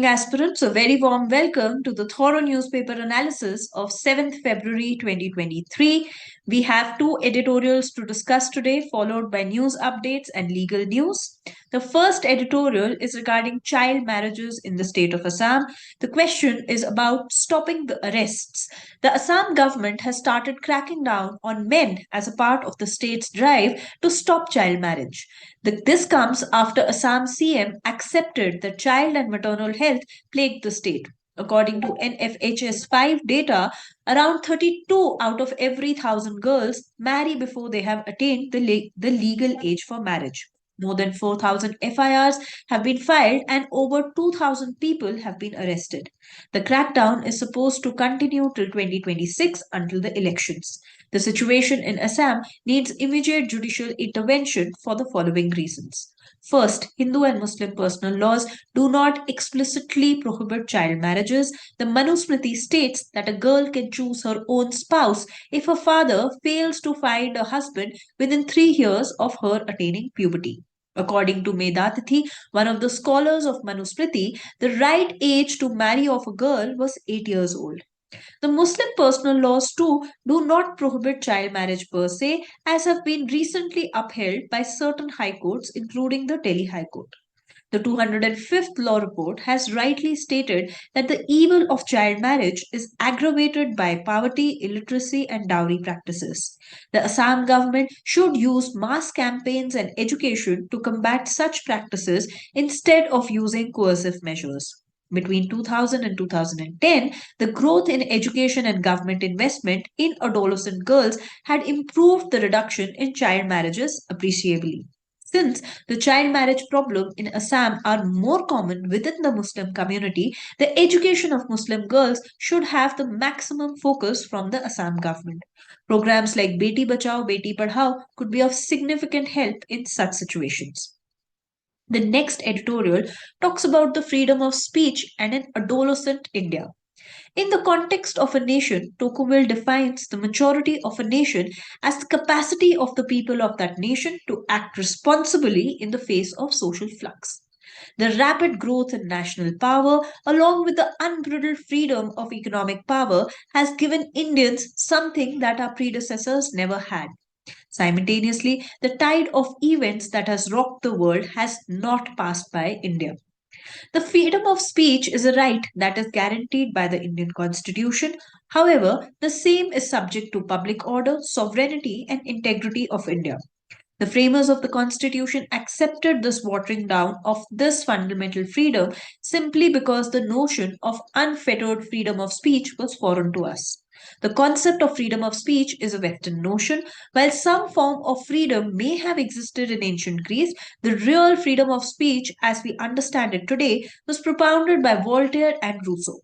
evening, aspirants. A very warm welcome to the thorough newspaper analysis of 7th February 2023. We have two editorials to discuss today, followed by news updates and legal news. The first editorial is regarding child marriages in the state of Assam. The question is about stopping the arrests. The Assam government has started cracking down on men as a part of the state's drive to stop child marriage. This comes after Assam CM accepted that child and maternal health plagued the state. According to NFHS 5 data, around 32 out of every 1,000 girls marry before they have attained the legal age for marriage. More than 4,000 FIRs have been filed and over 2,000 people have been arrested. The crackdown is supposed to continue till 2026 until the elections. The situation in Assam needs immediate judicial intervention for the following reasons. First, Hindu and Muslim personal laws do not explicitly prohibit child marriages. The Manusmriti states that a girl can choose her own spouse if her father fails to find a husband within 3 years of her attaining puberty. According to Medatithi, one of the scholars of Manusmriti, the right age to marry of a girl was 8 years old. The Muslim personal laws too do not prohibit child marriage per se, as have been recently upheld by certain high courts, including the Delhi High Court. The 205th Law Report has rightly stated that the evil of child marriage is aggravated by poverty, illiteracy, and dowry practices. The Assam government should use mass campaigns and education to combat such practices instead of using coercive measures. Between 2000 and 2010, the growth in education and government investment in adolescent girls had improved the reduction in child marriages appreciably. Since the child marriage problem in Assam are more common within the Muslim community, the education of Muslim girls should have the maximum focus from the Assam government. Programs like Beti Bachao, Beti Padhao could be of significant help in such situations. The next editorial talks about the freedom of speech and an adolescent India. In the context of a nation, Tocqueville defines the maturity of a nation as the capacity of the people of that nation to act responsibly in the face of social flux. The rapid growth in national power, along with the unbridled freedom of economic power, has given Indians something that our predecessors never had. Simultaneously, the tide of events that has rocked the world has not passed by India. The freedom of speech is a right that is guaranteed by the Indian Constitution. However, the same is subject to public order, sovereignty, and integrity of India. The framers of the Constitution accepted this watering down of this fundamental freedom simply because the notion of unfettered freedom of speech was foreign to us. The concept of freedom of speech is a Western notion. While some form of freedom may have existed in ancient Greece, the real freedom of speech, as we understand it today, was propounded by Voltaire and Rousseau.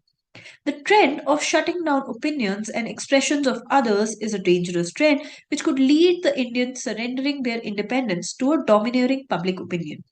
The trend of shutting down opinions and expressions of others is a dangerous trend which could lead the Indians surrendering their independence to a domineering public opinion.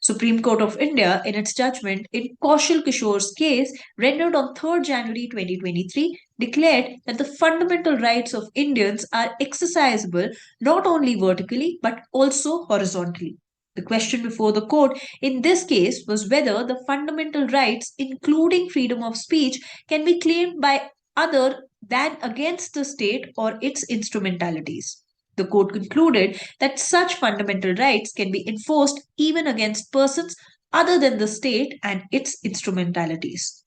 Supreme Court of India, in its judgment in Kaushal Kishore's case, rendered on 3rd January 2023, declared that the fundamental rights of Indians are exercisable not only vertically but also horizontally. The question before the court in this case was whether the fundamental rights, including freedom of speech, can be claimed by other than against the state or its instrumentalities. The court concluded that such fundamental rights can be enforced even against persons other than the state and its instrumentalities.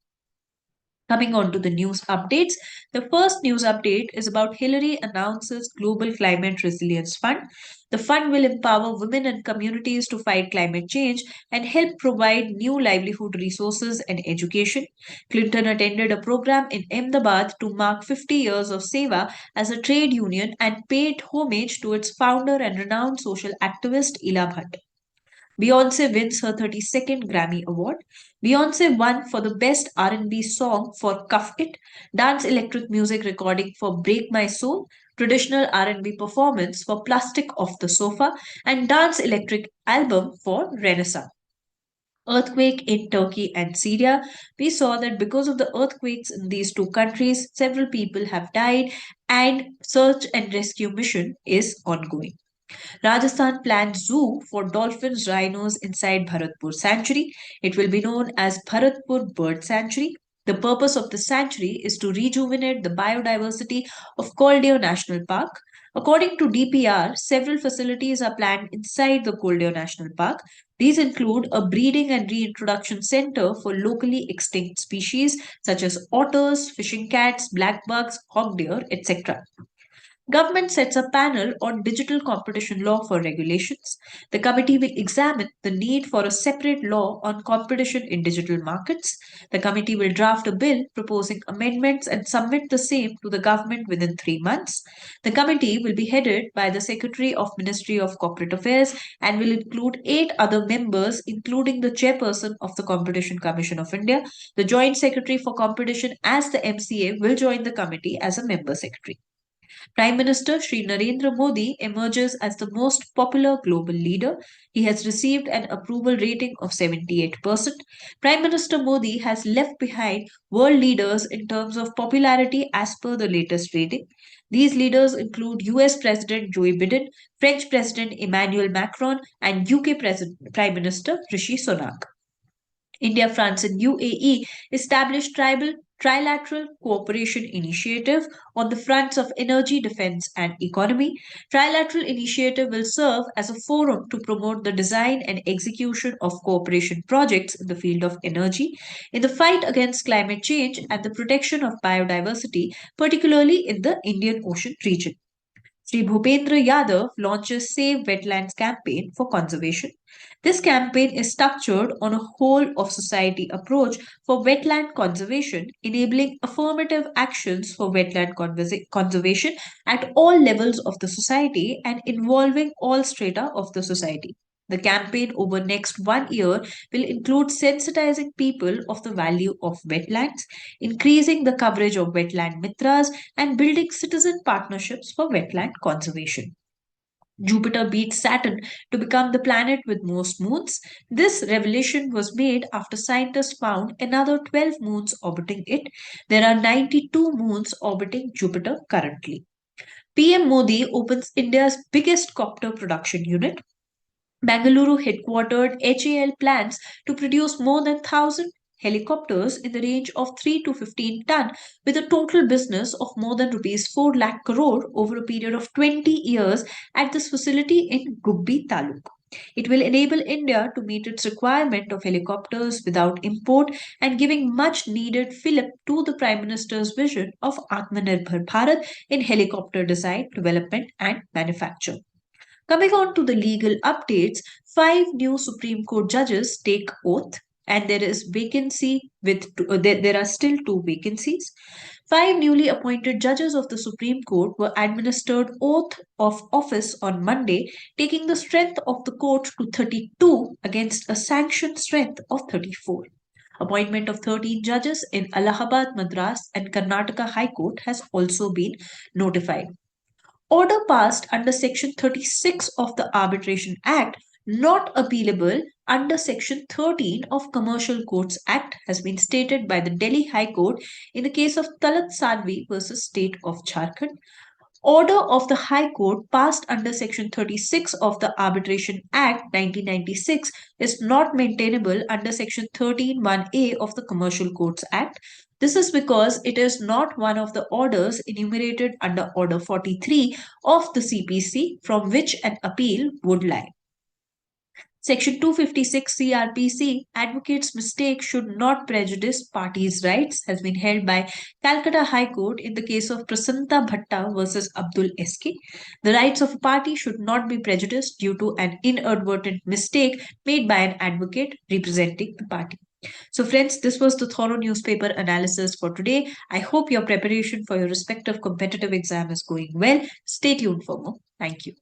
Coming on to the news updates. The first news update is about Hillary announces Global Climate Resilience Fund. The fund will empower women and communities to fight climate change and help provide new livelihood resources and education. Clinton attended a program in Ahmedabad to mark 50 years of Seva as a trade union and paid homage to its founder and renowned social activist Ila Bhatt. Beyonce wins her 32nd Grammy Award. Beyonce won for the Best R&B Song for Cuff It, Dance Electric Music Recording for Break My Soul, Traditional R&B Performance for Plastic Off the Sofa, and Dance Electric Album for Renaissance. Earthquake in Turkey and Syria. We saw that because of the earthquakes in these two countries, several people have died and search and rescue mission is ongoing. Rajasthan plans zoo for dolphins, rhinos inside Bharatpur Sanctuary. It will be known as Bharatpur Bird Sanctuary. The purpose of the sanctuary is to rejuvenate the biodiversity of Koldeo National Park. According to DPR, several facilities are planned inside the Koldeo National Park. These include a breeding and reintroduction center for locally extinct species such as otters, fishing cats, black bugs, hog deer, etc. Government sets a panel on digital competition law for regulations. The committee will examine the need for a separate law on competition in digital markets. The committee will draft a bill proposing amendments and submit the same to the government within 3 months. The committee will be headed by the Secretary of Ministry of Corporate Affairs and will include 8 other members, including the chairperson of the Competition Commission of India. The Joint Secretary for Competition as the MCA will join the committee as a member secretary. Prime Minister Sri Narendra Modi emerges as the most popular global leader. He has received an approval rating of 78%. Prime Minister Modi has left behind world leaders in terms of popularity as per the latest rating. These leaders include US President Joe Biden, French President Emmanuel Macron, and UK Prime Minister Rishi Sunak. India, France, and UAE established Trilateral Cooperation Initiative on the fronts of energy, defense, and economy. Trilateral Initiative will serve as a forum to promote the design and execution of cooperation projects in the field of energy, in the fight against climate change, and the protection of biodiversity, particularly in the Indian Ocean region. Sri Bhupendra Yadav launches Save Wetlands campaign for conservation. This campaign is structured on a whole of society approach for wetland conservation, enabling affirmative actions for wetland conservation at all levels of the society and involving all strata of the society. The campaign over next 1 year will include sensitizing people of the value of wetlands, increasing the coverage of wetland mitras, and building citizen partnerships for wetland conservation. Jupiter beats Saturn to become the planet with most moons. This revelation was made after scientists found another 12 moons orbiting it. There are 92 moons orbiting Jupiter currently. PM Modi opens India's biggest copter production unit. Bangalore headquartered HAL plans to produce more than 1,000 helicopters in the range of 3 to 15 ton with a total business of more than rupees 4 lakh crore over a period of 20 years at this facility in Gubbi Taluk. It will enable India to meet its requirement of helicopters without import and giving much needed fillip to the Prime Minister's vision of Atmanirbhar Bharat in helicopter design, development and manufacture. Coming on to the legal updates, 5 new Supreme Court judges take oath, and there are still 2 vacancies. 5 newly appointed judges of the Supreme Court were administered oath of office on Monday, taking the strength of the court to 32 against a sanctioned strength of 34. Appointment of 13 judges in Allahabad, Madras, and Karnataka High Court has also been notified. Order passed under Section 36 of the Arbitration Act, not appealable under Section 13 of Commercial Courts Act, has been stated by the Delhi High Court in the case of Talat Sadhvi versus State of Jharkhand. Order of the High Court passed under Section 36 of the Arbitration Act 1996 is not maintainable under Section 13(1)(a) of the Commercial Courts Act. This is because it is not one of the orders enumerated under Order 43 of the CPC from which an appeal would lie. Section 256 CRPC advocates mistake should not prejudice parties' rights has been held by Calcutta High Court in the case of Prasanta Bhatta versus Abdul SK. The rights of a party should not be prejudiced due to an inadvertent mistake made by an advocate representing the party. So, friends, this was the thorough newspaper analysis for today. I hope your preparation for your respective competitive exam is going well. Stay tuned for more. Thank you.